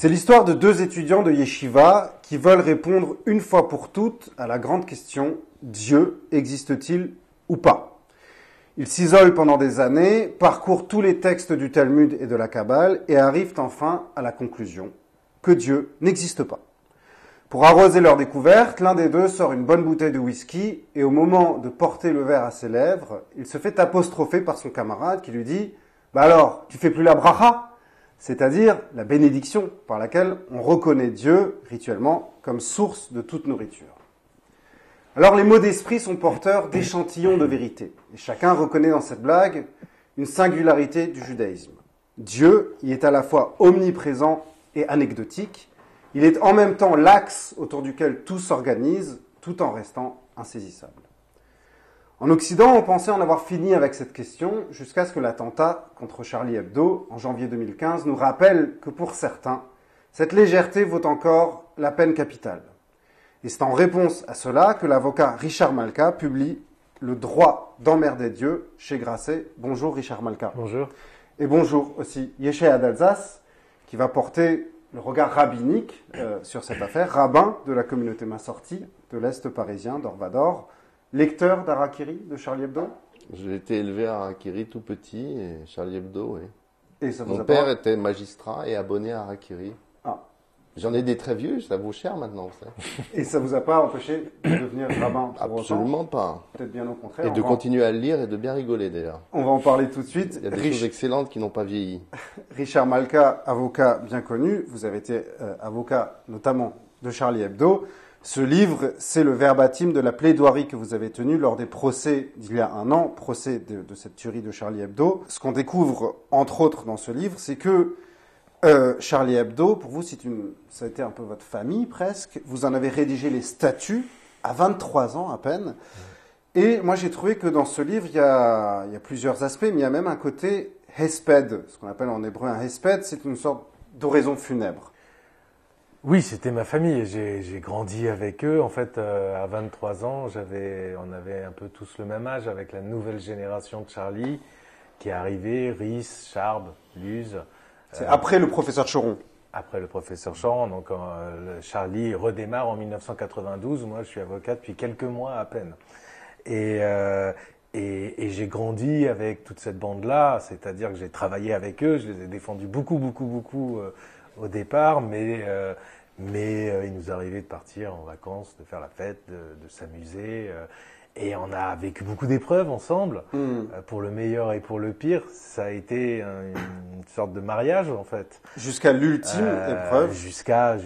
C'est l'histoire de deux étudiants de Yeshiva qui veulent répondre une fois pour toutes à la grande question « Dieu existe-t-il ou pas ?» Ils s'isolent pendant des années, parcourent tous les textes du Talmud et de la Kabbale et arrivent enfin à la conclusion que Dieu n'existe pas. Pour arroser leur découverte, l'un des deux sort une bonne bouteille de whisky et au moment de porter le verre à ses lèvres, il se fait apostropher par son camarade qui lui dit « Bah alors, tu fais plus la bracha ?» c'est-à-dire la bénédiction par laquelle on reconnaît Dieu rituellement comme source de toute nourriture. Alors les mots d'esprit sont porteurs d'échantillons de vérité, et chacun reconnaît dans cette blague une singularité du judaïsme. Dieu y est à la fois omniprésent et anecdotique, il est en même temps l'axe autour duquel tout s'organise, tout en restant insaisissable. En Occident, on pensait en avoir fini avec cette question jusqu'à ce que l'attentat contre Charlie Hebdo en janvier 2015 nous rappelle que pour certains, cette légèreté vaut encore la peine capitale. Et c'est en réponse à cela que l'avocat Richard Malka publie Le droit d'emmerder Dieu chez Grasset. Bonjour Richard Malka. Bonjour. Et bonjour aussi Yeshaya d'Alsace qui va porter le regard rabbinique sur cette affaire, rabbin de la communauté massorti de l'Est parisien d'Orvador. Lecteur d'Harakiri, de Charlie Hebdo? J'ai été élevé à Harakiri tout petit, et Charlie Hebdo, oui. Et ça vous Mon a père pas... était magistrat et abonné à Harakiri. Ah. J'en ai des très vieux, ça vaut cher maintenant. Ça. Et ça vous a pas empêché de devenir rabbin pour Absolument autant? pas. Peut-être bien au contraire. Et de continuer à le lire et de bien rigoler d'ailleurs. On va en parler tout de suite. Il y a des choses excellentes qui n'ont pas vieilli. Richard Malka, avocat bien connu, vous avez été avocat notamment de Charlie Hebdo. Ce livre, c'est le verbatim de la plaidoirie que vous avez tenue lors des procès d'il y a un an, procès de cette tuerie de Charlie Hebdo. Ce qu'on découvre, entre autres, dans ce livre, c'est que Charlie Hebdo, pour vous, ça a été un peu votre famille presque. Vous en avez rédigé les statuts à 23 ans à peine. Et moi, j'ai trouvé que dans ce livre, il y a plusieurs aspects, mais il y a même un côté hesped, ce qu'on appelle en hébreu un hesped, c'est une sorte d'oraison funèbre. Oui, c'était ma famille. J'ai grandi avec eux. En fait, à 23 ans, on avait un peu tous le même âge avec la nouvelle génération de Charlie qui est arrivée, Rhys, Charb, Luz. C'est après le professeur Choron. Après le professeur Choron. Donc, Charlie redémarre en 1992. Moi, je suis avocat depuis quelques mois à peine. Et j'ai grandi avec toute cette bande-là. C'est-à-dire que j'ai travaillé avec eux. Je les ai défendus beaucoup au départ, mais il nous arrivait de partir en vacances, de faire la fête, de s'amuser, et on a vécu beaucoup d'épreuves ensemble, pour le meilleur et pour le pire. Ça a été une sorte de mariage en fait. Jusqu'à l'ultime épreuve. Jusqu'à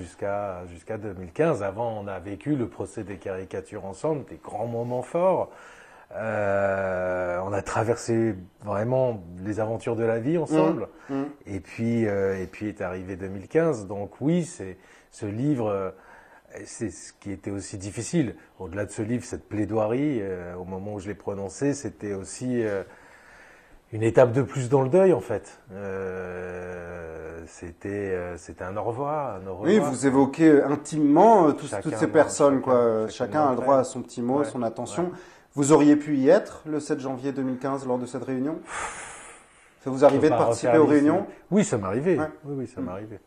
2015. Avant, on a vécu le procès des caricatures ensemble, des grands moments forts. On a traversé vraiment les aventures de la vie ensemble. Et puis est arrivé 2015. Donc oui, c'est ce livre, c'est ce qui était aussi difficile. Au-delà de ce livre, cette plaidoirie, au moment où je l'ai prononcée, c'était aussi une étape de plus dans le deuil en fait. C'était un au revoir. Oui, vous évoquez intimement toutes ces personnes, quoi. Chacun a le droit à son petit mot, son attention. Ouais. Vous auriez pu y être le 7 janvier 2015 lors de cette réunion? Ça vous arrivait de participer aux réunions? Oui, ça m'arrivait. Ouais. Oui, ça m'arrivait.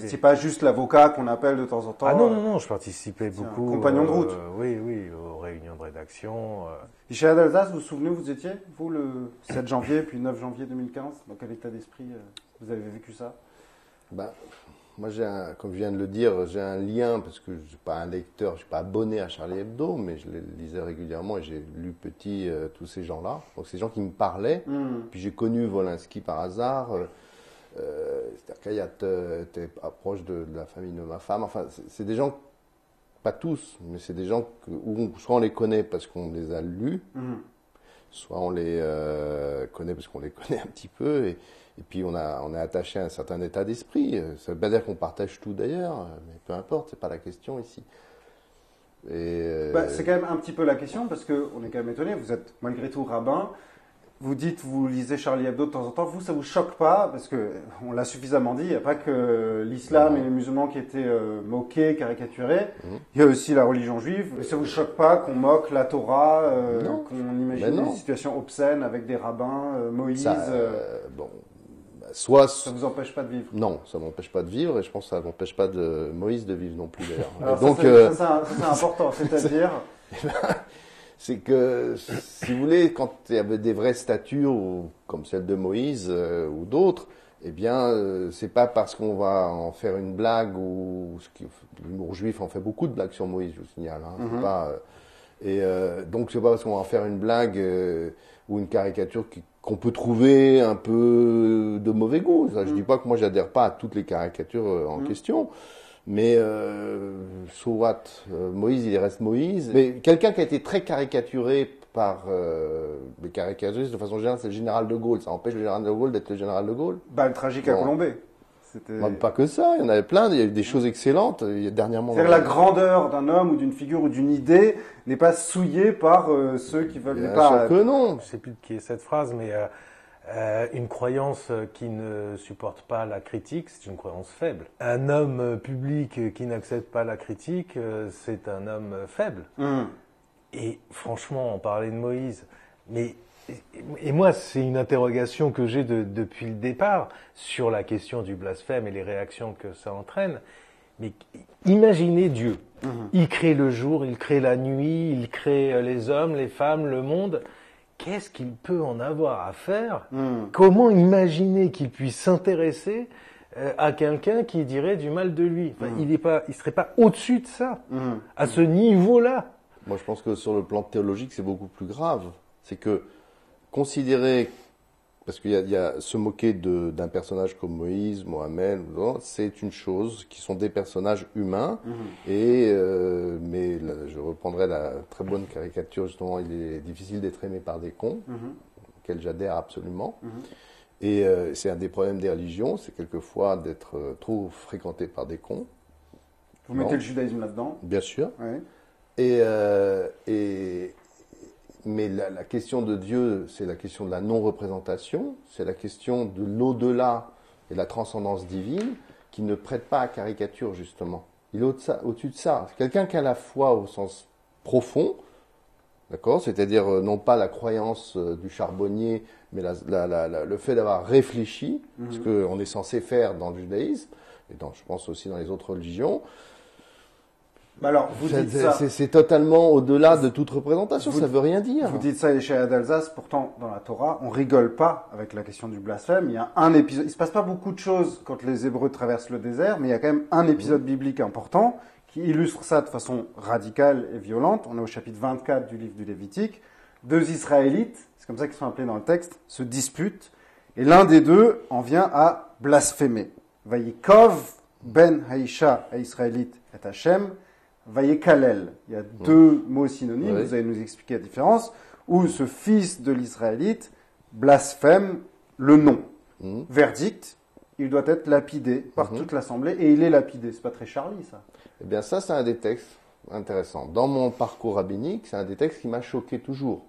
C'est pas juste l'avocat qu'on appelle de temps en temps. Ah non, je participais beaucoup. Compagnon de route. Oui, aux réunions de rédaction. Michel d'Alsace, vous vous souvenez où vous étiez, vous, le 7 janvier puis 9 janvier 2015? Dans quel état d'esprit vous avez vécu ça? Moi, comme je viens de le dire, j'ai un lien, parce que je ne suis pas un lecteur, je ne suis pas abonné à Charlie Hebdo, mais je les lisais régulièrement et j'ai lu petit tous ces gens-là. Donc, ces gens qui me parlaient. Puis j'ai connu Wolinski par hasard. C'est-à-dire qu'Ayat était proche de la famille de ma femme. Enfin, c'est des gens, pas tous, mais c'est des gens où soit on les connaît parce qu'on les a lus, soit on les connaît parce qu'on les connaît un petit peu. Et puis on est attaché à un certain état d'esprit. Ça veut pas dire qu'on partage tout d'ailleurs, mais peu importe, c'est pas la question ici. C'est quand même un petit peu la question parce qu'on est quand même étonné. Vous êtes malgré tout rabbin. Vous dites, vous lisez Charlie Hebdo de temps en temps. Vous, ça vous choque pas parce que on l'a suffisamment dit. Il n'y a pas que l'islam et les musulmans qui étaient moqués, caricaturés. Il y a aussi la religion juive. Mais ça vous choque pas qu'on moque la Torah, qu'on imagine des situations obscènes avec des rabbins, Moïse. soit... Ça vous empêche pas de vivre. Non, ça m'empêche pas de vivre et je pense que ça m'empêche pas de Moïse de vivre non plus d'ailleurs. Alors Donc, ça, c'est important, c'est-à-dire... c'est que, si vous voulez, quand il y avait des vraies statues comme celle de Moïse ou d'autres, eh bien, c'est pas parce qu'on va en faire une blague ou l'humour juif en fait beaucoup de blagues sur Moïse, je vous signale. Hein, c'est pas, donc c'est pas parce qu'on va en faire une blague ou une caricature qu'on peut trouver un peu de mauvais goût. Ça, je dis pas que moi j'adhère pas à toutes les caricatures en question. Mais so what, Moïse, il reste Moïse. Mais quelqu'un qui a été très caricaturé par les caricaturistes, de façon générale, c'est le général de Gaulle. Ça empêche le général de Gaulle d'être le général de Gaulle. Le tragique à Colombey. Pas que ça, il y en avait plein, il y a eu des choses excellentes. Dernièrement, c'est-à-dire la grandeur d'un homme ou d'une figure ou d'une idée n'est pas souillée par ceux qui veulent... Bien sûr que non. Je sais plus de qui est cette phrase, mais... une croyance qui ne supporte pas la critique, c'est une croyance faible. Un homme public qui n'accepte pas la critique, c'est un homme faible. Et franchement, on parlait de Moïse, et moi, c'est une interrogation que j'ai depuis le départ sur la question du blasphème et les réactions que ça entraîne. Mais imaginez Dieu. Il crée le jour, il crée la nuit, il crée les hommes, les femmes, le monde. Qu'est-ce qu'il peut en avoir à faire? Comment imaginer qu'il puisse s'intéresser à quelqu'un qui dirait du mal de lui? Enfin, il serait pas au-dessus de ça, à ce niveau-là. Moi, je pense que sur le plan théologique, c'est beaucoup plus grave. C'est que considérer, parce qu'il y a se moquer d'un personnage comme Moïse, Mohamed, c'est une chose, qui sont des personnages humains. Et mais là, je reprendrai la très bonne caricature, justement, il est difficile d'être aimé par des cons, auquel j'adhère absolument. Et c'est un des problèmes des religions, c'est quelquefois d'être trop fréquenté par des cons. Vous mettez le judaïsme là-dedans? Bien sûr. Ouais. Mais la question de Dieu, c'est la question de la non-représentation, c'est la question de l'au-delà et de la transcendance divine qui ne prête pas à caricature, justement. Il est au-dessus de ça. C'est quelqu'un qui a la foi au sens profond, d'accord, c'est-à-dire non pas la croyance du charbonnier, mais le fait d'avoir réfléchi, ce qu'on est censé faire dans le judaïsme, et je pense aussi dans les autres religions. Alors, vous dites ça. C'est totalement au-delà de toute représentation, ça veut rien dire. Vous dites ça, les Shaya d'Alsace, pourtant, dans la Torah, on rigole pas avec la question du blasphème. Il y a un épisode, il se passe pas beaucoup de choses quand les Hébreux traversent le désert, mais il y a quand même un épisode biblique important qui illustre ça de façon radicale et violente. On est au chapitre 24 du livre du Lévitique. Deux Israélites, c'est comme ça qu'ils sont appelés dans le texte, se disputent, et l'un des deux en vient à blasphémer. Vayikov ben Haïcha Israélite et Hachem, Vayekalel. Il y a deux mots synonymes, vous allez nous expliquer la différence, où ce fils de l'Israélite blasphème le nom. Verdict, il doit être lapidé par toute l'assemblée, et il est lapidé. C'est pas très Charlie, ça? Eh bien, ça, c'est un des textes intéressants. Dans mon parcours rabbinique, c'est un des textes qui m'a choqué toujours.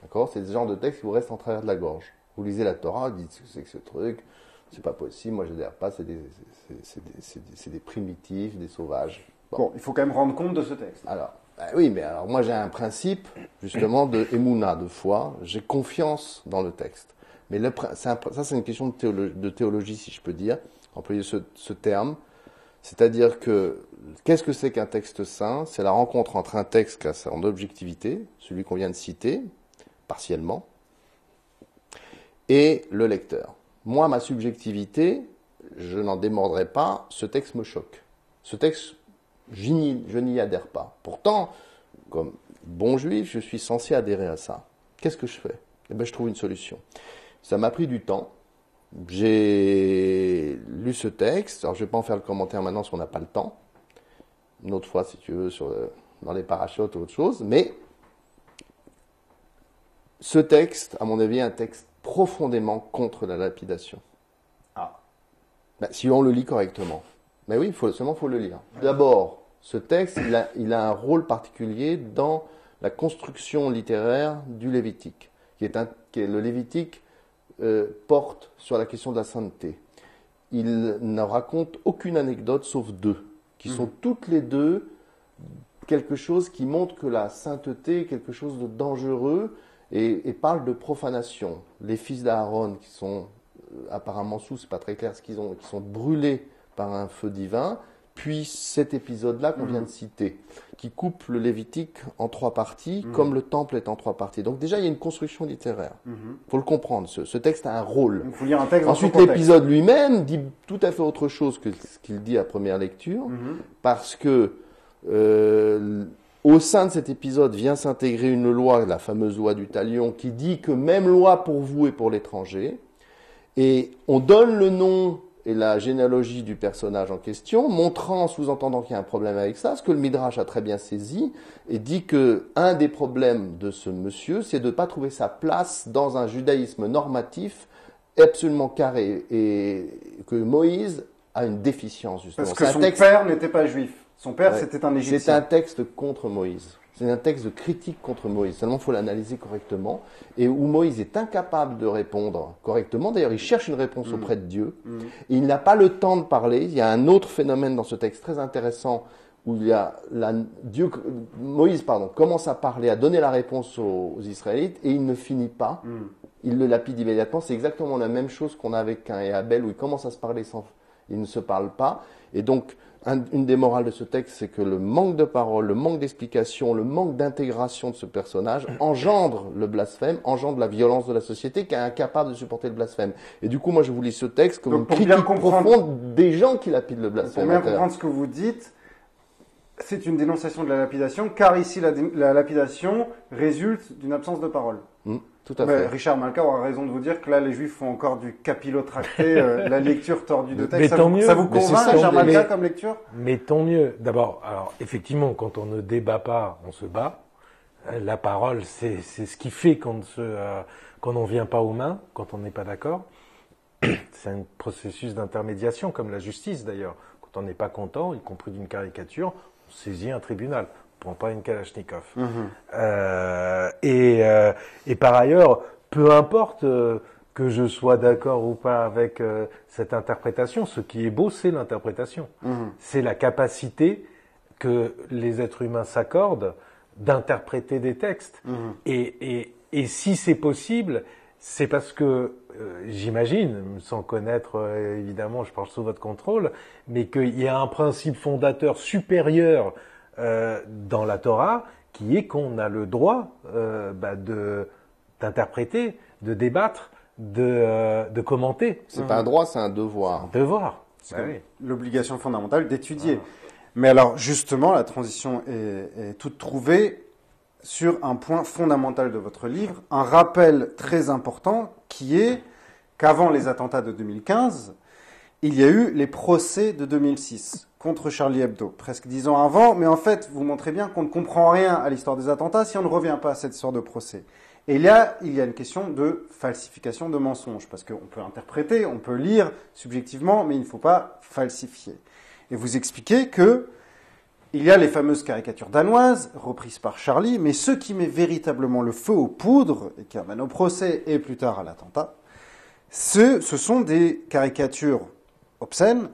D'accord? C'est ce genre de texte qui vous reste en travers de la gorge. Vous lisez la Torah, vous dites, c'est que ce truc, c'est pas possible, moi je n'adhère pas, c'est des primitifs, des sauvages. Bon, il faut quand même rendre compte de ce texte. Alors, oui, mais alors moi j'ai un principe justement de émouna, de foi. J'ai confiance dans le texte. Mais ça c'est une question de théologie, si je peux dire, employer ce terme. C'est-à-dire que qu'est-ce que c'est qu'un texte saint? C'est la rencontre entre un texte qui a son objectivité, celui qu'on vient de citer, partiellement, et le lecteur. Moi, ma subjectivité, je n'en démordrai pas, ce texte me choque. Ce texte, je n'y adhère pas. Pourtant, comme bon juif, je suis censé adhérer à ça. Qu'est-ce que je fais? Eh bien, je trouve une solution. Ça m'a pris du temps. J'ai lu ce texte. Alors, je ne vais pas en faire le commentaire maintenant parce qu'on n'a pas le temps. Une autre fois, si tu veux, dans les parachutes ou autre chose. Mais ce texte, à mon avis, est un texte profondément contre la lapidation. Si on le lit correctement. Mais oui, faut le lire. D'abord, ce texte, il a un rôle particulier dans la construction littéraire du Lévitique. Le Lévitique porte sur la question de la sainteté. Il ne raconte aucune anecdote sauf deux, qui sont toutes les deux quelque chose qui montre que la sainteté est quelque chose de dangereux et parle de profanation. Les fils d'Aaron, qui sont apparemment sous, c'est pas très clair ce qu'ils ont, qui sont brûlés par un feu divin. Puis cet épisode-là qu'on vient de citer, qui coupe le Lévitique en 3 parties, comme le temple est en 3 parties. Donc déjà, il y a une construction littéraire. Faut le comprendre. Ce texte a un rôle. Il faut lire un texte. Ensuite, l'épisode lui-même dit tout à fait autre chose que ce qu'il dit à première lecture, parce que au sein de cet épisode vient s'intégrer une loi, la fameuse loi du talion, qui dit que même loi pour vous et pour l'étranger. Et on donne le nom et la généalogie du personnage en question, montrant, sous-entendant qu'il y a un problème avec ça, ce que le Midrash a très bien saisi, et dit que un des problèmes de ce monsieur, c'est de ne pas trouver sa place dans un judaïsme normatif absolument carré, et que Moïse a une déficience, justement. Parce que son père n'était pas juif. Son père, c'était un Égyptien. C'est un texte contre Moïse. C'est un texte de critique contre Moïse. Seulement, il faut l'analyser correctement. Et où Moïse est incapable de répondre correctement. D'ailleurs, il cherche une réponse auprès de Dieu. Et il n'a pas le temps de parler. Il y a un autre phénomène dans ce texte très intéressant où il y a Moïse commence à parler, à donner la réponse aux Israélites et il ne finit pas. Il le lapide immédiatement. C'est exactement la même chose qu'on a avec Caïn et Abel où il commence à se parler sans... Il ne se parle pas. Et donc, une des morales de ce texte, c'est que le manque de parole, le manque d'explication, le manque d'intégration de ce personnage engendre le blasphème, engendre la violence de la société qui est incapable de supporter le blasphème. Et du coup, moi, je vous lis ce texte comme une critique profonde des gens qui lapident le blasphème. Pour bien comprendre ce que vous dites, c'est une dénonciation de la lapidation, car ici, la lapidation résulte d'une absence de parole. Tout à fait. Richard Malka aura raison de vous dire que là, les Juifs font encore du capillotracté, la lecture tordue de texte. Ça vous convainc, Richard Malka, comme lecture? Mais tant mieux. D'abord, alors effectivement, quand on ne débat pas, on se bat. La parole, c'est ce qui fait quand on vient pas aux mains, quand on n'est pas d'accord. C'est un processus d'intermédiation, comme la justice d'ailleurs. Quand on n'est pas content, y compris d'une caricature, on saisit un tribunal. Prend pas une Kalachnikov. Et par ailleurs, peu importe que je sois d'accord ou pas avec cette interprétation, ce qui est beau, c'est l'interprétation. C'est la capacité que les êtres humains s'accordent d'interpréter des textes. Et si c'est possible, c'est parce que, j'imagine, sans connaître, évidemment, je parle sous votre contrôle, mais qu'il y a un principe fondateur supérieur dans la Torah, qui est qu'on a le droit d'interpréter, de débattre, de commenter. C'est pas un droit, c'est un devoir. Un devoir. C'est l'obligation fondamentale d'étudier. Mais alors, justement, la transition est toute trouvée sur un point fondamental de votre livre, un rappel très important qui est qu'avant les attentats de 2015, il y a eu les procès de 2006 contre Charlie Hebdo, presque 10 ans avant, mais en fait, vous montrez bien qu'on ne comprend rien à l'histoire des attentats si on ne revient pas à cette histoire de procès. Et là, il y a une question de falsification de mensonges, parce qu'on peut interpréter, on peut lire subjectivement, mais il ne faut pas falsifier. Et vous expliquez que il y a les fameuses caricatures danoises, reprises par Charlie, mais ce qui met véritablement le feu aux poudres, et qui amène au procès et plus tard à l'attentat, ce sont des caricatures obscènes,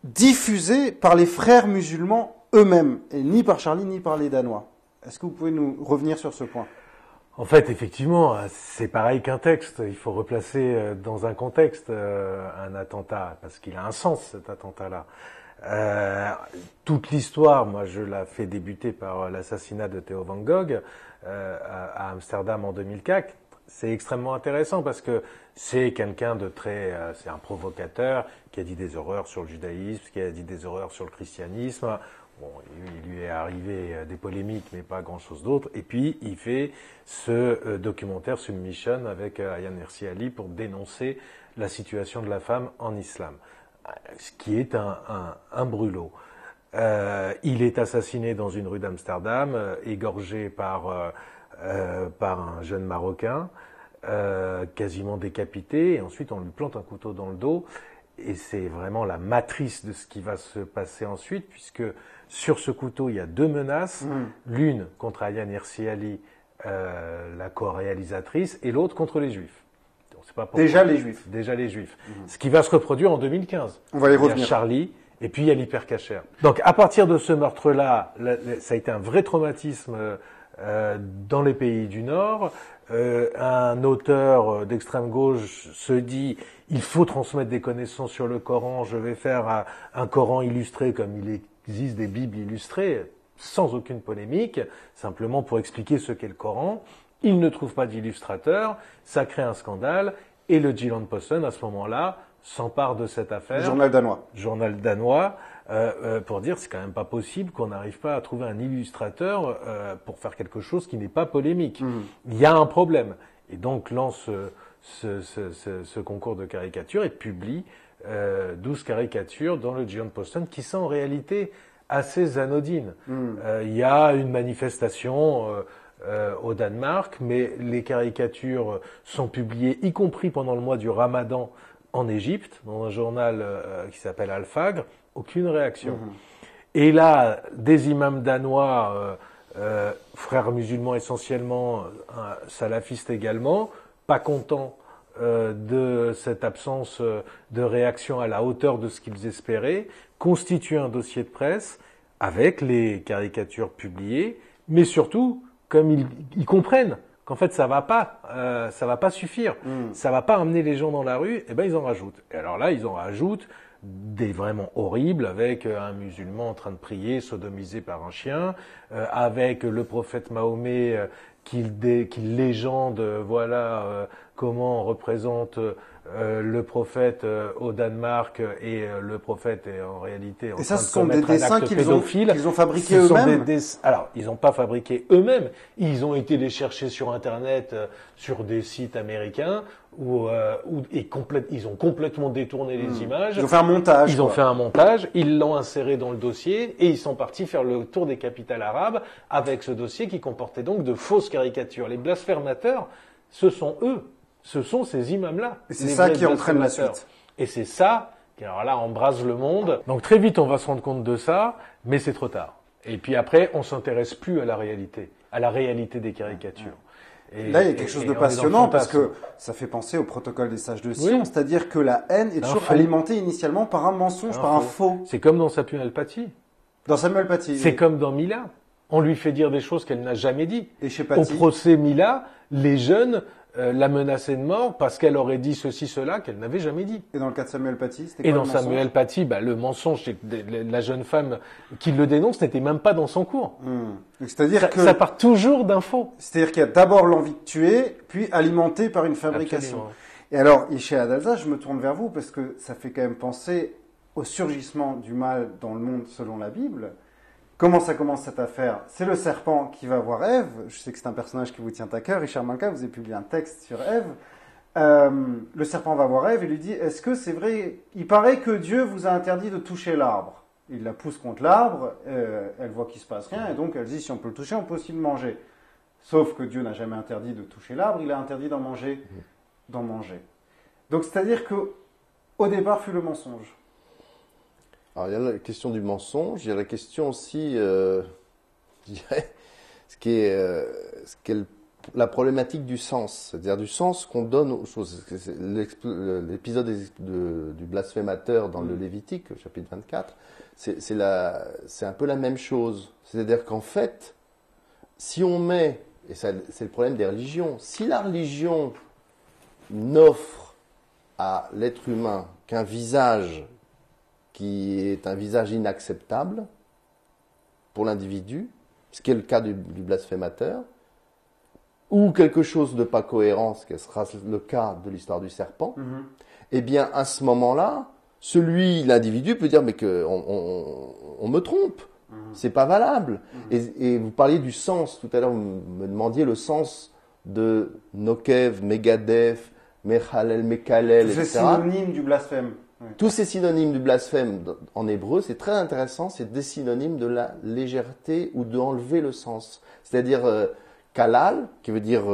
diffusées par les frères musulmans eux-mêmes, et ni par Charlie ni par les Danois. Est-ce que vous pouvez nous revenir sur ce point ? En fait, effectivement, c'est pareil qu'un texte. Il faut replacer dans un contexte un attentat, parce qu'il a un sens, cet attentat-là. Toute l'histoire, moi je la fais débuter par l'assassinat de Theo van Gogh à Amsterdam en 2004. C'est extrêmement intéressant parce que c'est quelqu'un de très... c'est un provocateur qui a dit des horreurs sur le judaïsme, qui a dit des horreurs sur le christianisme. Bon, il lui est arrivé des polémiques, mais pas grand-chose d'autre. Et puis, il fait ce documentaire Submission avec Ayaan Hirsi Ali pour dénoncer la situation de la femme en islam, ce qui est un brûlot. Il est assassiné dans une rue d'Amsterdam, égorgé par un jeune Marocain, quasiment décapité, et ensuite on lui plante un couteau dans le dos, et c'est vraiment la matrice de ce qui va se passer ensuite, puisque sur ce couteau, il y a 2 menaces, l'une contre Ayaan Hirsi Ali, la co-réalisatrice, et l'autre contre les Juifs. Déjà les Juifs. Déjà les Juifs. Ce qui va se reproduire en 2015. On va y revenir. Il y a Charlie, et puis il y a l'hypercacher. Donc à partir de ce meurtre-là, ça a été un vrai traumatisme dans les pays du Nord. Un auteur d'extrême gauche se dit il faut transmettre des connaissances sur le Coran, je vais faire un Coran illustré comme il existe des Bibles illustrées, sans aucune polémique, simplement pour expliquer ce qu'est le Coran. Il ne trouve pas d'illustrateur, ça crée un scandale, et le Jyllands-Posten, à ce moment-là, s'empare de cette affaire. Journal danois, pour dire c'est quand même pas possible qu'on n'arrive pas à trouver un illustrateur pour faire quelque chose qui n'est pas polémique. Il y a un problème. Et donc lance ce concours de caricature et publie 12 caricatures dans le Jyllands-Posten qui sont en réalité assez anodines. Il y a une manifestation au Danemark, mais les caricatures sont publiées, y compris pendant le mois du Ramadan, en Égypte, dans un journal qui s'appelle Al-Fagr, aucune réaction. Et là, des imams danois, frères musulmans essentiellement, salafistes également, pas contents de cette absence de réaction à la hauteur de ce qu'ils espéraient, constituent un dossier de presse avec les caricatures publiées, mais surtout, comme ils comprennent qu'en fait ça va pas suffire, ça va pas amener les gens dans la rue, et ben ils en rajoutent. Et alors là, ils en rajoutent des vraiment horribles, avec un musulman en train de prier, sodomisé par un chien, avec le prophète Mahomet qu'il légende, voilà comment on représente le prophète au Danemark, et le prophète est en réalité en train de commettre un acte pédophile. Qu'ils ont fabriqués eux-mêmes. Alors, ils n'ont pas fabriqué eux-mêmes. Ils ont été les chercher sur Internet, sur des sites américains, ils ont complètement détourné les images. Ils ont fait un montage. Ils ont fait un montage, ils l'ont inséré dans le dossier, et ils sont partis faire le tour des capitales arabes avec ce dossier qui comportait donc de fausses caricatures. Les blasphémateurs, ce sont eux. Ce sont ces imams-là. Et c'est ça qui entraîne la suite. Et c'est ça qui, alors là, embrase le monde. Donc très vite, on va se rendre compte de ça, mais c'est trop tard. Et puis après, on s'intéresse plus à la réalité des caricatures. Et là, il y a quelque chose de passionnant parce que ça fait penser au protocole des sages de Sion, c'est-à-dire que la haine est toujours alimentée initialement par un mensonge, par un faux. C'est comme dans Samuel Paty. Dans Samuel Paty. C'est comme dans Mila. On lui fait dire des choses qu'elle n'a jamais dit. Et chez Paty. Au procès Mila, les jeunes la menaçaient de mort parce qu'elle aurait dit ceci, cela, qu'elle n'avait jamais dit. Et dans le cas de Samuel Paty, c'était quoi? Et dans Samuel Paty, le mensonge, c'est la jeune femme qui le dénonce n'était même pas dans son cours. C'est-à-dire que ça part toujours d'un faux. C'est-à-dire qu'il y a d'abord l'envie de tuer, puis alimenté par une fabrication. Absolument. Et alors, Yeshaya Adalza, je me tourne vers vous parce que ça fait quand même penser au surgissement du mal dans le monde selon la Bible. Comment ça commence cette affaire? C'est le serpent qui va voir Ève. Je sais que c'est un personnage qui vous tient à cœur. Richard Malka, vous avez publié un texte sur Ève. Le serpent va voir Ève et lui dit, est-ce que c'est vrai? Il paraît que Dieu vous a interdit de toucher l'arbre. Il la pousse contre l'arbre, elle voit qu'il se passe rien, et donc elle dit, si on peut le toucher, on peut aussi le manger. Sauf que Dieu n'a jamais interdit de toucher l'arbre, il a interdit d'en manger. Donc c'est-à-dire que au départ fut le mensonge. Alors, il y a la question du mensonge, il y a la question aussi, je dirais, ce qui est la problématique du sens, c'est-à-dire du sens qu'on donne aux choses. L'épisode du blasphémateur dans le Lévitique, chapitre 24, c'est un peu la même chose. C'est-à-dire qu'en fait, si on met, et c'est le problème des religions, si la religion n'offre à l'être humain qu'un visage qui est un visage inacceptable pour l'individu, ce qui est le cas du blasphémateur, ou quelque chose de pas cohérent, ce qui sera le cas de l'histoire du serpent, eh bien, à ce moment-là, l'individu peut dire, mais on me trompe, c'est pas valable. Et vous parliez du sens, tout à l'heure, vous me demandiez le sens de Nokev, Megadef, Mechalel, Mekalel, etc. C'est synonyme du blasphème. Oui. Tous ces synonymes du blasphème en hébreu, c'est très intéressant, c'est des synonymes de la légèreté ou d'enlever le sens. C'est-à-dire kalal, qui veut dire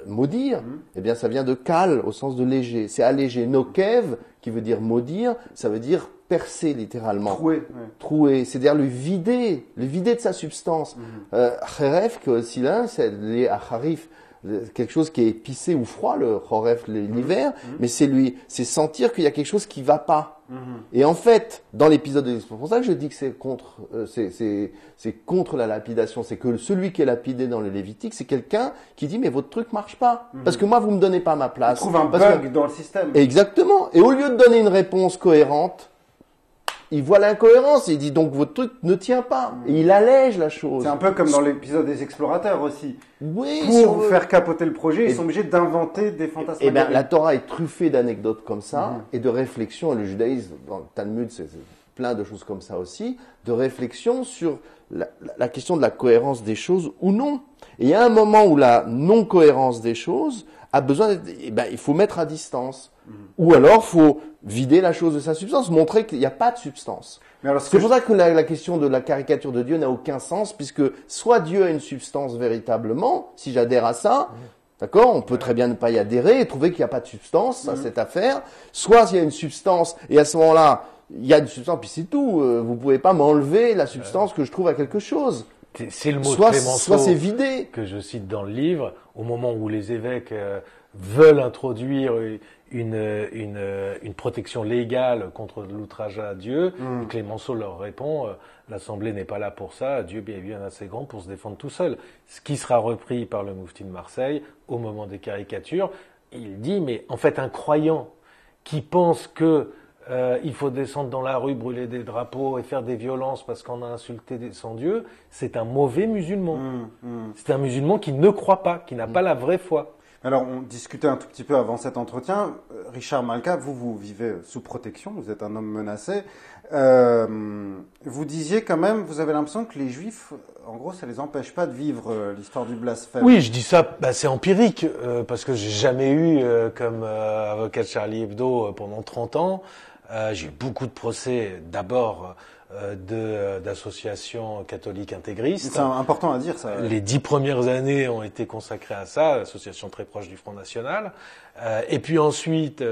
maudire, eh bien ça vient de kal, au sens de léger. C'est allégé. Nokev, qui veut dire maudire, ça veut dire percer littéralement. Trouer, c'est-à-dire le vider de sa substance. Kheref, que aussi là, c'est les acharif, quelque chose qui est épicé ou froid, le choref l'hiver, mais c'est sentir qu'il y a quelque chose qui va pas. Et en fait, dans l'épisode de c'est pour ça que je dis que c'est contre la lapidation, c'est que celui qui est lapidé dans le Lévitique, c'est quelqu'un qui dit mais votre truc marche pas parce que moi vous me donnez pas ma place. Il trouve un bug dans le système. Exactement. Et au lieu de donner une réponse cohérente, il voit l'incohérence et il dit donc votre truc ne tient pas. Et il allège la chose. C'est un peu comme dans l'épisode des explorateurs aussi. Oui, Pour faire capoter le projet, ils sont obligés d'inventer des fantasmes. Eh bien, la Torah est truffée d'anecdotes comme ça et de réflexions. Et le judaïsme, dans le Talmud, c'est plein de choses comme ça aussi, de réflexion sur la question de la cohérence des choses ou non. Et il y a un moment où la non-cohérence des choses a besoin d'être, il faut mettre à distance. Ou alors, faut vider la chose de sa substance, montrer qu'il n'y a pas de substance. C'est pour ça que la question de la caricature de Dieu n'a aucun sens, puisque soit Dieu a une substance véritablement, si j'adhère à ça, d'accord, on peut très bien ne pas y adhérer et trouver qu'il n'y a pas de substance à cette affaire, soit il y a une substance, et à ce moment-là, il y a une substance, puis c'est tout, vous pouvez pas m'enlever la substance que je trouve à quelque chose. C'est le mot soit, de Clémenceau soit c'est vidé. Que je cite dans le livre, au moment où les évêques veulent introduire une protection légale contre l'outrage à Dieu, et Clémenceau leur répond l'Assemblée n'est pas là pour ça, Dieu est bien assez grand pour se défendre tout seul. Ce qui sera repris par le Moufti de Marseille au moment des caricatures, il dit mais en fait un croyant qui pense que il faut descendre dans la rue, brûler des drapeaux et faire des violences parce qu'on a insulté son Dieu, c'est un mauvais musulman. C'est un musulman qui ne croit pas, qui n'a pas la vraie foi. Alors, on discutait un tout petit peu avant cet entretien. Richard Malka, vous vivez sous protection, vous êtes un homme menacé. Vous disiez quand même, vous avez l'impression que les Juifs, en gros, ça les empêche pas de vivre l'histoire du blasphème. Oui, je dis ça, c'est empirique, parce que j'ai jamais eu, comme avocat de Charlie Hebdo pendant 30 ans, j'ai eu beaucoup de procès, d'abord d'associations catholiques intégristes. C'est important à dire, ça. Les 10 premières années ont été consacrées à ça, association très proche du Front National. Et puis ensuite,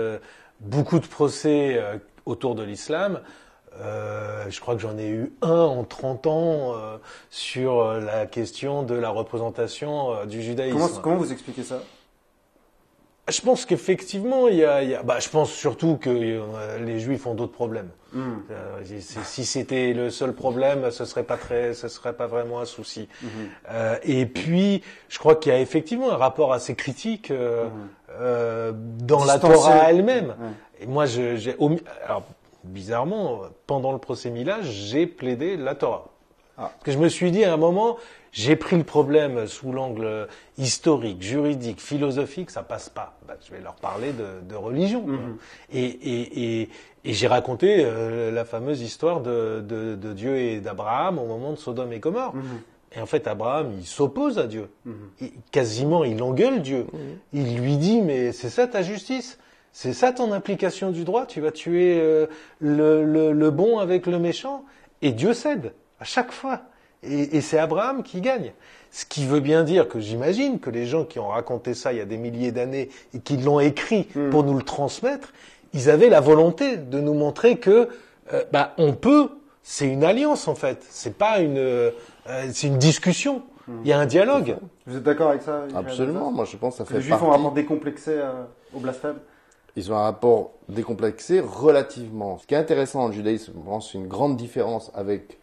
beaucoup de procès autour de l'islam. Je crois que j'en ai eu un en 30 ans sur la question de la représentation du judaïsme. Comment vous expliquez ça ? Je pense qu'effectivement, je pense surtout que les Juifs ont d'autres problèmes. Si c'était le seul problème, ce serait pas vraiment un souci. Et puis, je crois qu'il y a effectivement un rapport assez critique dans la Torah elle-même. Et moi, alors bizarrement, pendant le procès Mila, j'ai plaidé la Torah. Parce que je me suis dit à un moment, j'ai pris le problème sous l'angle historique, juridique, philosophique, ça passe pas. Je vais leur parler de religion. Et j'ai raconté la fameuse histoire de Dieu et d'Abraham au moment de Sodome et Gomorrhe. Et en fait, Abraham, il s'oppose à Dieu. Quasiment, il engueule Dieu. Il lui dit, mais c'est ça ta justice ? C'est ça ton implication du droit ? Tu vas tuer le bon avec le méchant ? Et Dieu cède, à chaque fois. Et c'est Abraham qui gagne. Ce qui veut bien dire que j'imagine que les gens qui ont raconté ça il y a des milliers d'années et qui l'ont écrit pour nous le transmettre, ils avaient la volonté de nous montrer que on peut. C'est une alliance en fait. C'est pas c'est une discussion. Il y a un dialogue. Vous êtes d'accord avec ça ? Absolument. Moi, je pense que ça fait partie. Les Juifs ont un rapport décomplexé au blasphème. Ils ont un rapport décomplexé relativement. Ce qui est intéressant dans le judaïsme, je pense, c'est une grande différence avec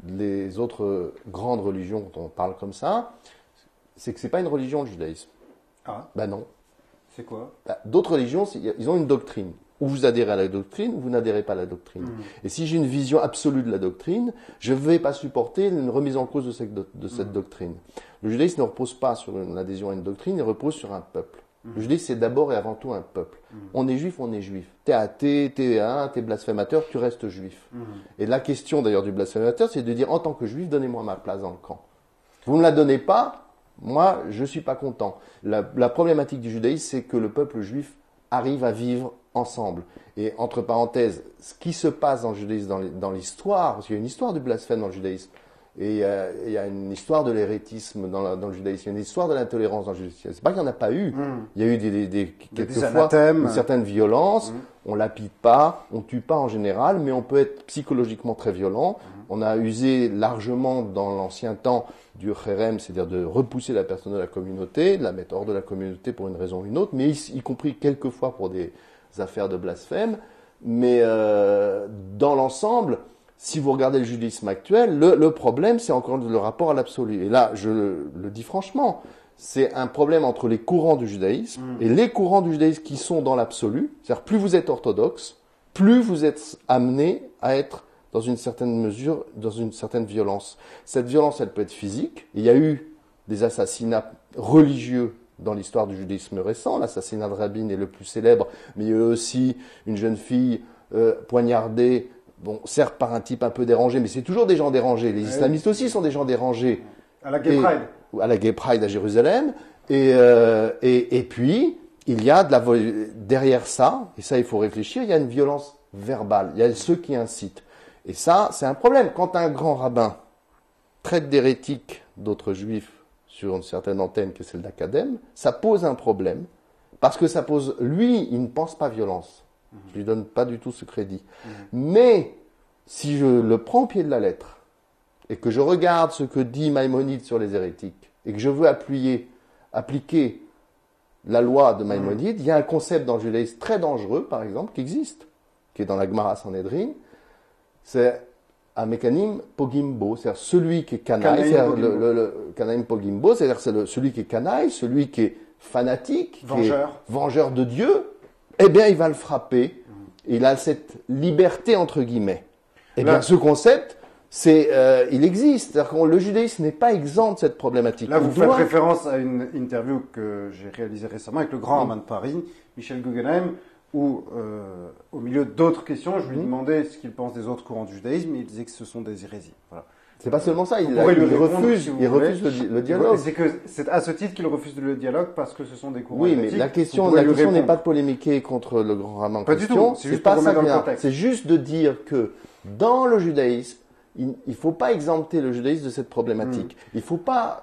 les autres grandes religions dont on parle comme ça, c'est que c'est pas une religion le judaïsme. Ah. Non. C'est quoi ? D'autres religions, ils ont une doctrine. Ou vous adhérez à la doctrine, ou vous n'adhérez pas à la doctrine. Et si j'ai une vision absolue de la doctrine, je ne vais pas supporter une remise en cause de cette doctrine. Le judaïsme ne repose pas sur une adhésion à une doctrine, il repose sur un peuple. Le judaïsme, c'est d'abord et avant tout un peuple. On est juif, on est juif. T'es athée, t'es blasphémateur, tu restes juif. Et la question d'ailleurs du blasphémateur, c'est de dire en tant que juif, donnez-moi ma place dans le camp. Vous ne me la donnez pas, moi, je suis pas content. La problématique du judaïsme, c'est que le peuple juif arrive à vivre ensemble. Et entre parenthèses, ce qui se passe dans le judaïsme, dans l'histoire, parce qu'il y a une histoire du blasphème dans le judaïsme, et il y a une histoire de l'hérétisme dans le judaïsme, il y a une histoire de l'intolérance dans le judaïsme. C'est pas qu'il n'y en a pas eu. Il y a eu quelquefois une certaine violence. on lapide pas, on tue pas en général, mais on peut être psychologiquement très violent. On a usé largement dans l'ancien temps du kherem, c'est-à-dire de repousser la personne de la communauté, de la mettre hors de la communauté pour une raison ou une autre, mais y compris quelquefois pour des affaires de blasphème. Mais dans l'ensemble, si vous regardez le judaïsme actuel, le problème, c'est encore le rapport à l'absolu. Et là, je le dis franchement, c'est un problème entre les courants du judaïsme et les courants du judaïsme qui sont dans l'absolu. C'est-à-dire, plus vous êtes orthodoxe, plus vous êtes amené à être, dans une certaine mesure, dans une certaine violence. Cette violence, elle peut être physique. Il y a eu des assassinats religieux dans l'histoire du judaïsme récent. L'assassinat de Rabin est le plus célèbre, mais il y a eu aussi une jeune fille poignardée, bon, certes par un type un peu dérangé, mais c'est toujours des gens dérangés. Les islamistes aussi sont des gens dérangés. À la Gay Pride. À la Gay Pride à Jérusalem. Et puis, il y a derrière ça, et ça il faut réfléchir, il y a une violence verbale. Il y a ceux qui incitent. Et ça, c'est un problème. Quand un grand rabbin traite d'hérétiques d'autres juifs sur une certaine antenne que celle d'Acadème, ça pose un problème. Parce que ça pose, lui, il ne pense pas violence. Je lui donne pas du tout ce crédit. Mais, si je le prends au pied de la lettre, et que je regarde ce que dit Maïmonide sur les hérétiques, et que je veux appliquer la loi de Maïmonide, il y a un concept dans le judaïsme très dangereux, par exemple, qui existe, qui est dans la Gemara Sanhedrin, c'est un mécanisme pogimbo, c'est-à-dire celui qui est canaille, c'est-à-dire le canaïm pogimbo, c'est-à-dire celui qui est canaille, celui qui est fanatique, Vengeur. qui est vengeur de Dieu, eh bien, il va le frapper. Il a cette liberté, entre guillemets. Eh bien, ce concept, il existe. C'est-à-dire que le judaïsme n'est pas exempt de cette problématique. Là, vous faites référence à une interview que j'ai réalisée récemment avec le grand rabbin de Paris, Michel Guggenheim, où, au milieu d'autres questions, je lui demandais ce qu'il pense des autres courants du judaïsme, et il disait que ce sont des hérésies. Voilà. C'est pas seulement ça, il refuse le dialogue. C'est à ce titre qu'il refuse le dialogue parce que ce sont des courants. Oui, mais la question n'est pas de polémiquer contre le grand rabbin en question. C'est juste pas ça dans le contexte. C'est juste de dire que dans le judaïsme, il faut pas exempter le judaïsme de cette problématique. Il faut pas,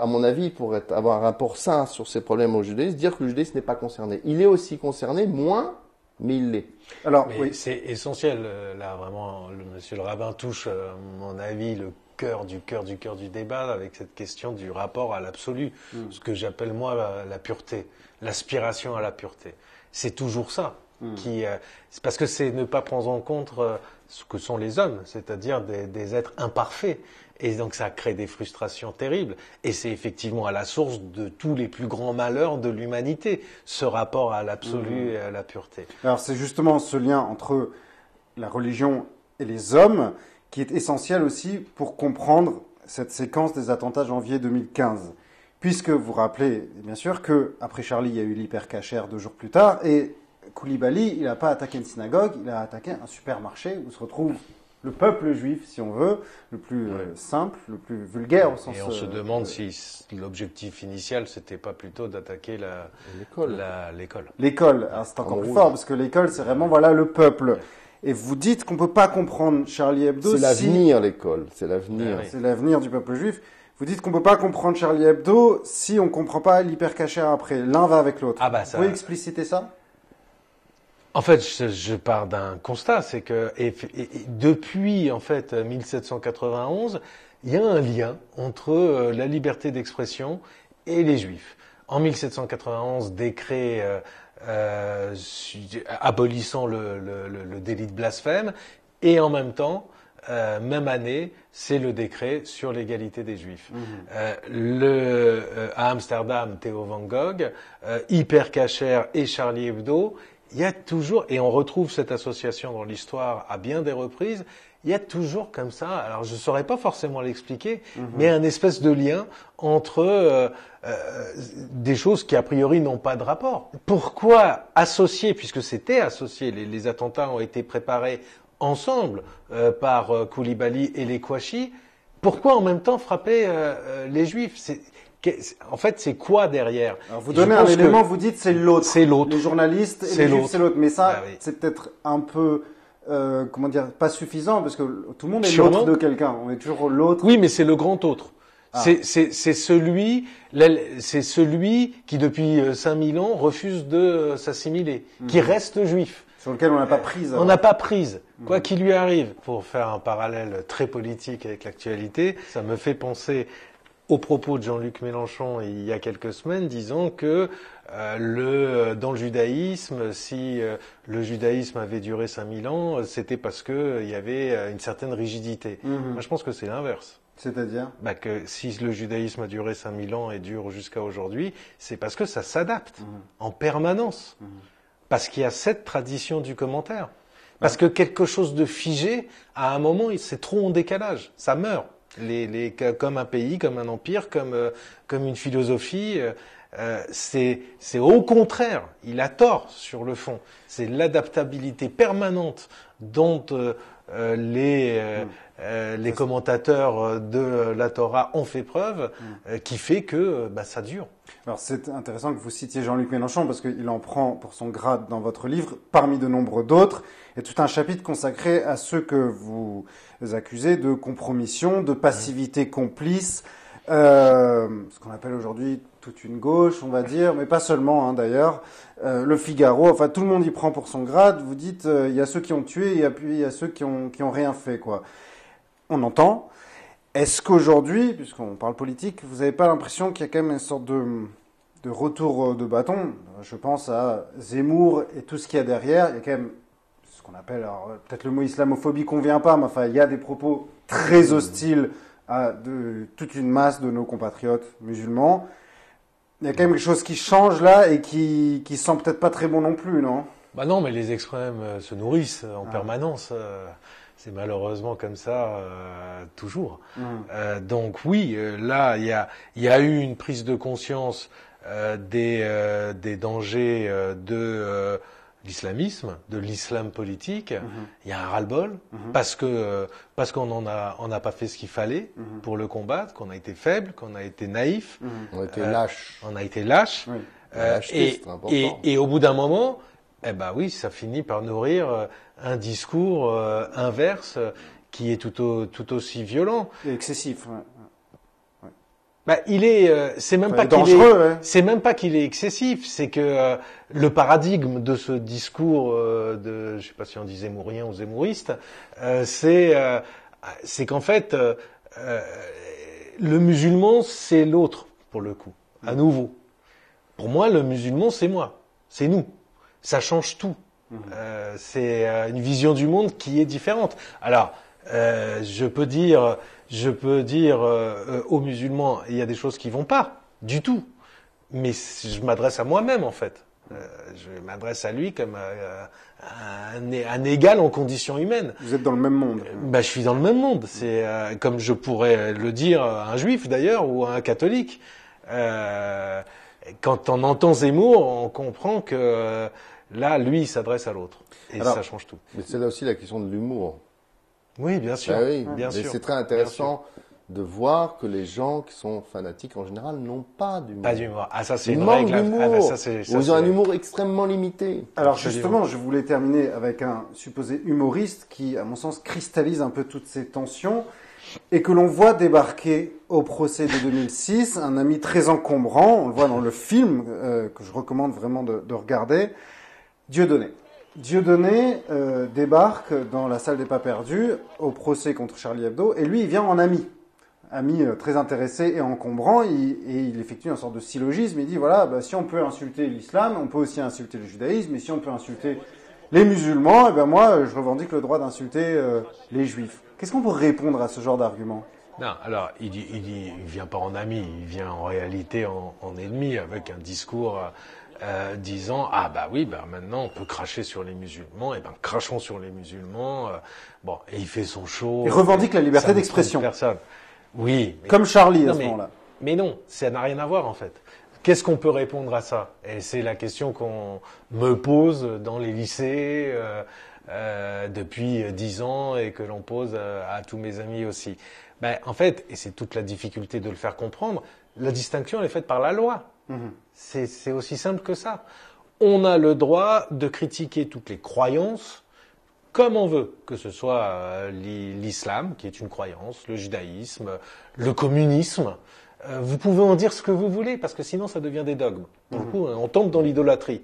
à mon avis, pour avoir un rapport sain sur ces problèmes au judaïsme, dire que le judaïsme n'est pas concerné. Il est aussi concerné, moins, mais il l'est. Alors, oui. C'est essentiel, là, vraiment, monsieur le rabbin touche, à mon avis, le cœur du débat avec cette question du rapport à l'absolu, ce que j'appelle, moi, la pureté, l'aspiration à la pureté. C'est toujours ça. C'est parce que c'est ne pas prendre en compte ce que sont les hommes, c'est-à-dire des êtres imparfaits. Et donc ça crée des frustrations terribles. Et c'est effectivement à la source de tous les plus grands malheurs de l'humanité, ce rapport à l'absolu et à la pureté. Alors c'est justement ce lien entre la religion et les hommes qui est essentiel aussi pour comprendre cette séquence des attentats janvier 2015. Puisque vous vous rappelez, bien sûr, qu'après Charlie, il y a eu l'hypercacher 2 jours plus tard, et Koulibaly, il n'a pas attaqué une synagogue, il a attaqué un supermarché où se retrouve le peuple juif, si on veut, le plus simple, le plus vulgaire au sens... Et on se demande si l'objectif initial, c'était pas plutôt d'attaquer l'école. L'école, c'est encore plus fort, parce que l'école, c'est vraiment, voilà, le peuple. Et vous dites qu'on peut pas comprendre Charlie Hebdo C'est l'avenir, l'école, c'est l'avenir. C'est l'avenir du peuple juif. Vous dites qu'on peut pas comprendre Charlie Hebdo si on comprend pas l'hypercacher après. L'un va avec l'autre. Vous pouvez expliciter ça ? En fait, je pars d'un constat, c'est que depuis en fait 1791, il y a un lien entre la liberté d'expression et les Juifs. En 1791, décret abolissant le délit de blasphème, et en même temps, même année, c'est le décret sur l'égalité des Juifs. À Amsterdam, Theo van Gogh, Hypercacher et Charlie Hebdo. Il y a toujours, et on retrouve cette association dans l'histoire à bien des reprises, il y a toujours comme ça, alors je ne saurais pas forcément l'expliquer, mais un espèce de lien entre des choses qui a priori n'ont pas de rapport. Pourquoi associer, puisque c'était associé, les attentats ont été préparés ensemble par Koulibaly et les Kouachi, pourquoi en même temps frapper les Juifs ? En fait, c'est quoi derrière ? Alors vous donnez un élément, vous dites c'est l'autre. C'est l'autre. Les journalistes et les juifs, c'est l'autre. Mais ça, c'est peut-être un peu, pas suffisant, parce que tout le monde est l'autre de quelqu'un. On est toujours l'autre. Oui, mais c'est le grand autre. Ah. C'est celui qui depuis 5000 ans refuse de s'assimiler, qui reste juif. Sur lequel on n'a pas prise. On n'a pas prise, quoi qu'il lui arrive. Pour faire un parallèle très politique avec l'actualité, ça me fait penser aux propos de Jean-Luc Mélenchon il y a quelques semaines, disant que dans le judaïsme, si le judaïsme avait duré 5000 ans, c'était parce que il y avait une certaine rigidité. Moi, je pense que c'est l'inverse. C'est-à-dire Que si le judaïsme a duré 5000 ans et dure jusqu'à aujourd'hui, c'est parce que ça s'adapte en permanence. Parce qu'il y a cette tradition du commentaire. Parce que quelque chose de figé, à un moment, c'est trop en décalage. Ça meurt. Comme un pays, comme un empire, comme une philosophie, c'est au contraire. Il a tort sur le fond. C'est l'adaptabilité permanente dont les commentateurs de la Torah ont fait preuve, qui fait que ça dure. Alors c'est intéressant que vous citiez Jean-Luc Mélenchon parce qu'il en prend pour son grade dans votre livre, parmi de nombreux d'autres, et tout un chapitre consacré à ceux que vous accusez de compromission, de passivité complice, ce qu'on appelle aujourd'hui toute une gauche, on va dire, mais pas seulement d'ailleurs. Le Figaro, enfin tout le monde y prend pour son grade. Vous dites, il y a ceux qui ont tué, et puis il y a ceux qui ont rien fait, quoi. On entend. Est-ce qu'aujourd'hui, puisqu'on parle politique, vous n'avez pas l'impression qu'il y a quand même une sorte de retour de bâton? Je pense à Zemmour et tout ce qu'il y a derrière. Il y a quand même ce qu'on appelle, alors peut-être le mot islamophobie convient pas, mais enfin il y a des propos très hostiles à toute une masse de nos compatriotes musulmans. Il y a quand même quelque chose qui change là et qui sent peut-être pas très bon non plus, non? Non, mais les extrêmes se nourrissent en permanence. C'est malheureusement comme ça toujours. Donc oui, là il y a eu une prise de conscience des dangers de l'islamisme, de l'islam politique. Il y a un ras-le-bol parce qu'on n'a pas fait ce qu'il fallait pour le combattre, qu'on a été faible, qu'on a été naïf. On a été lâche. On a été lâche. Oui. Et au bout d'un moment, oui, ça finit par nourrir un discours inverse qui est tout aussi violent. Et excessif. C'est même pas dangereux. C'est même pas qu'il est excessif, c'est que le paradigme de ce discours je sais pas si on dit zémourien ou zémouriste, c'est qu'en fait le musulman c'est l'autre pour le coup. À nouveau, pour moi le musulman c'est moi, c'est nous. Ça change tout. C'est une vision du monde qui est différente. Alors, je peux dire aux musulmans, il y a des choses qui vont pas du tout. Mais je m'adresse à moi-même en fait. Je m'adresse à lui comme un égal en conditions humaines. Vous êtes dans le même monde. Je suis dans le même monde. C'est comme je pourrais le dire à un juif d'ailleurs ou à un catholique. Quand on entend Zemmour, on comprend que là, lui, il s'adresse à l'autre. Et alors, ça change tout. Mais c'est là aussi la question de l'humour. Oui, bien sûr. Oui, bien sûr. C'est très intéressant de voir que les gens qui sont fanatiques, en général, n'ont pas d'humour. Pas d'humour. Ah, ça, c'est une règle. d'humour. Ils ont un humour extrêmement limité. Alors, justement, je voulais terminer avec un supposé humoriste qui, à mon sens, cristallise un peu toutes ces tensions et que l'on voit débarquer au procès de 2006, un ami très encombrant, on le voit dans le film que je recommande vraiment de regarder, Dieudonné. Dieudonné débarque dans la salle des pas perdus au procès contre Charlie Hebdo et lui il vient en ami très intéressé et encombrant et il effectue une sorte de syllogisme. Il dit voilà, si on peut insulter l'islam, on peut aussi insulter le judaïsme, et si on peut insulter les musulmans, moi je revendique le droit d'insulter les juifs. Qu'est-ce qu'on peut répondre à ce genre d'argument? Non, alors il vient pas en ami, il vient en réalité en ennemi avec un discours disant maintenant on peut cracher sur les musulmans, crachons sur les musulmans. Et il fait son show. Il revendique la liberté d'expression. Personne. Oui. Comme Charlie à ce moment-là. Mais non, ça n'a rien à voir en fait. Qu'est-ce qu'on peut répondre à ça? Et c'est la question qu'on me pose dans les lycées depuis 10 ans et que l'on pose à tous mes amis aussi. En fait, et c'est toute la difficulté de le faire comprendre, la distinction elle est faite par la loi. C'est aussi simple que ça. On a le droit de critiquer toutes les croyances comme on veut, que ce soit l'islam, qui est une croyance, le judaïsme, le communisme. Vous pouvez en dire ce que vous voulez, parce que sinon ça devient des dogmes. Du coup, on tombe dans l'idolâtrie.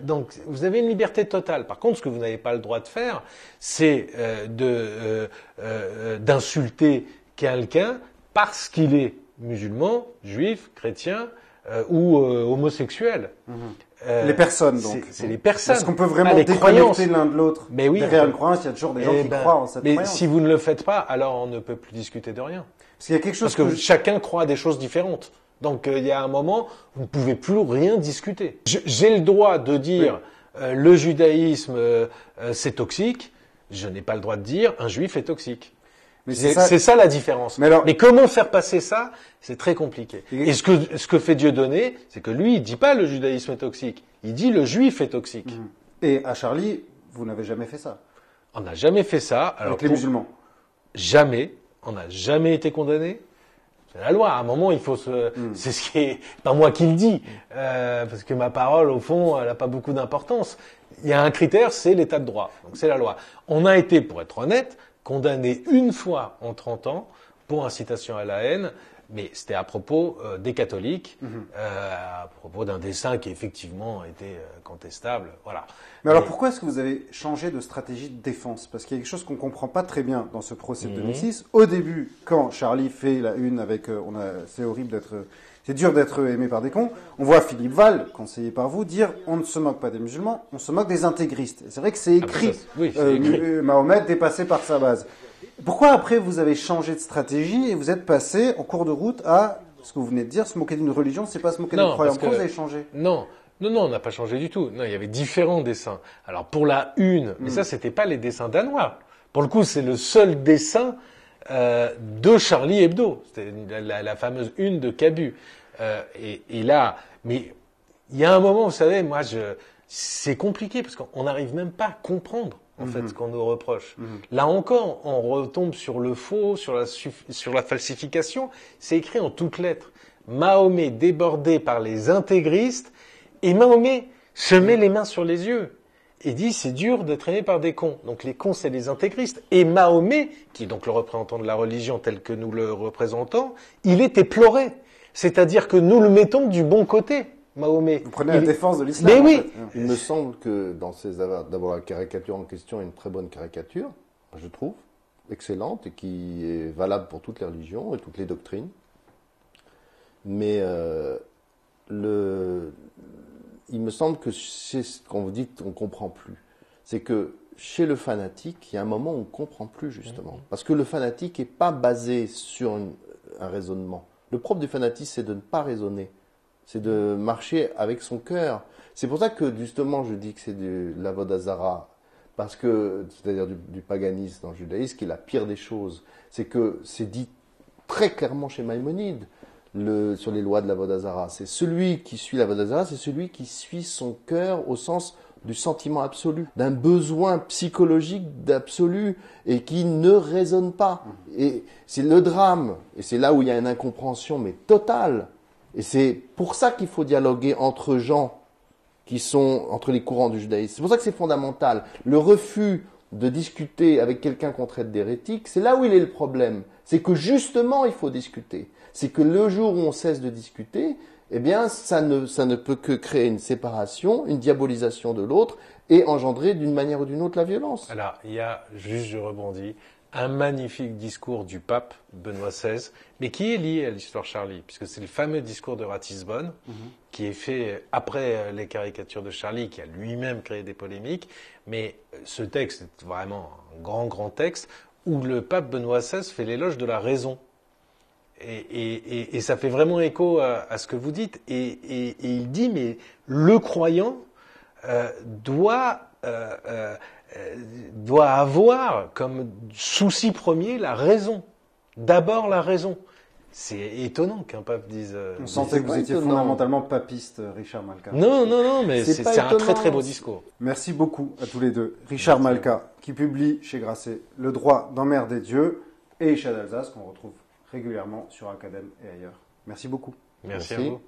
Donc, vous avez une liberté totale. Par contre, ce que vous n'avez pas le droit de faire, c'est d'insulter quelqu'un parce qu'il est musulman, juif, chrétien ou homosexuel. Les personnes, donc. C'est les personnes. Est-ce qu'on peut vraiment les déconnecter croyances. l'un de l'autre? Mais oui, derrière une croyance, il y a toujours des gens qui croient en cette mais croyance. si vous ne le faites pas, alors on ne peut plus discuter de rien. Parce qu'il y a quelque chose Parce que chacun croit à des choses différentes. Donc il y a un moment, vous ne pouvez plus rien discuter. J'ai le droit de dire le judaïsme c'est toxique. Je n'ai pas le droit de dire un juif est toxique. Mais c'est ça la différence. Mais comment faire passer ça? C'est très compliqué. Et ce que fait Dieudonné, c'est que lui, il dit pas le judaïsme est toxique. Il dit le juif est toxique. Et à Charlie, vous n'avez jamais fait ça. On n'a jamais fait ça. Alors, avec les musulmans. Jamais. On n'a jamais été condamné. C'est la loi. À un moment, il faut c'est ce qui est pas moi qui le dis, parce que ma parole, au fond, elle n'a pas beaucoup d'importance. Il y a un critère, c'est l'état de droit. Donc c'est la loi. On a été, pour être honnête, condamné une fois en 30 ans pour incitation à la haine, mais c'était à propos des catholiques, à propos d'un dessin qui effectivement était contestable. Voilà. Mais alors pourquoi est-ce que vous avez changé de stratégie de défense? Parce qu'il y a quelque chose qu'on comprend pas très bien dans ce procès de 2006. Au début, quand Charlie fait la une avec, c'est horrible d'être, c'est dur d'être aimé par des cons, on voit Philippe Val, conseillé par vous, dire on ne se moque pas des musulmans, on se moque des intégristes. Et c'est vrai que c'est écrit. Mahomet dépassé par sa base. Pourquoi après vous avez changé de stratégie et vous êtes passé en cours de route à ce que vous venez de dire, se moquer d'une religion, c'est pas se moquer d'une croyance. Pourquoi vous avez changé? Non, on n'a pas changé du tout. Non, il y avait différents dessins. Alors pour la une, mais ça c'était pas les dessins danois. Pour le coup, c'est le seul dessin de Charlie Hebdo. C'était la fameuse une de Cabu. Et là, mais il y a un moment, vous savez, moi, c'est compliqué parce qu'on n'arrive même pas à comprendre en fait ce qu'on nous reproche. Là encore, on retombe sur le faux, sur la falsification. C'est écrit en toutes lettres. Mahomet débordé par les intégristes, et Mahomet se met les mains sur les yeux et dit c'est dur d'être aimé par des cons. Donc les cons c'est les intégristes. Et Mahomet, qui est donc le représentant de la religion tel que nous le représentons, il est éploré. C'est-à-dire que nous le mettons du bon côté, Mahomet. Vous prenez la défense de l'islam. Mais oui. En fait. Il me semble que dans ces d'abord la caricature en question est une très bonne caricature, je trouve, excellente et qui est valable pour toutes les religions et toutes les doctrines. Mais il me semble que c'est ce qu'on vous dit qu'on ne comprend plus. C'est que chez le fanatique, il y a un moment où on ne comprend plus justement. Parce que le fanatique n'est pas basé sur un raisonnement. Le propre du fanatisme, c'est de ne pas raisonner. C'est de marcher avec son cœur. C'est pour ça que justement je dis que c'est de l'avodazara. Parce que, c'est-à-dire du paganisme dans le judaïsme, qui est la pire des choses. C'est que c'est dit très clairement chez Maïmonide. Sur les lois de la Vodazara. C'est celui qui suit la Vodazara, c'est celui qui suit son cœur au sens du sentiment absolu, d'un besoin psychologique d'absolu et qui ne raisonne pas. Et c'est le drame, et c'est là où il y a une incompréhension mais totale. Et c'est pour ça qu'il faut dialoguer entre gens qui sont entre les courants du judaïsme. C'est pour ça que c'est fondamental. Le refus de discuter avec quelqu'un qu'on traite d'hérétique, c'est là où il est le problème. C'est que justement, il faut discuter. C'est que le jour où on cesse de discuter, eh bien, ça ne peut que créer une séparation, une diabolisation de l'autre et engendrer d'une manière ou d'une autre la violence. Alors, il y a, juste je rebondis, un magnifique discours du pape Benoît XVI, mais qui est lié à l'histoire Charlie, puisque c'est le fameux discours de Ratisbonne, qui est fait après les caricatures de Charlie, qui a lui-même créé des polémiques. Mais ce texte est vraiment un grand texte, où le pape Benoît XVI fait l'éloge de la raison. Et ça fait vraiment écho à ce que vous dites. Et il dit, mais le croyant doit avoir comme souci premier la raison. D'abord la raison. C'est étonnant qu'un pape dise... On sentait que vous étiez fondamentalement papiste, Richard Malka. Non, mais c'est un très beau discours. Merci beaucoup à tous les deux. Richard Malka, qui publie chez Grasset Le droit d'emmerder Dieu, et Ishad Alsace, qu'on retrouve régulièrement sur Academ et ailleurs. Merci beaucoup. Merci à vous.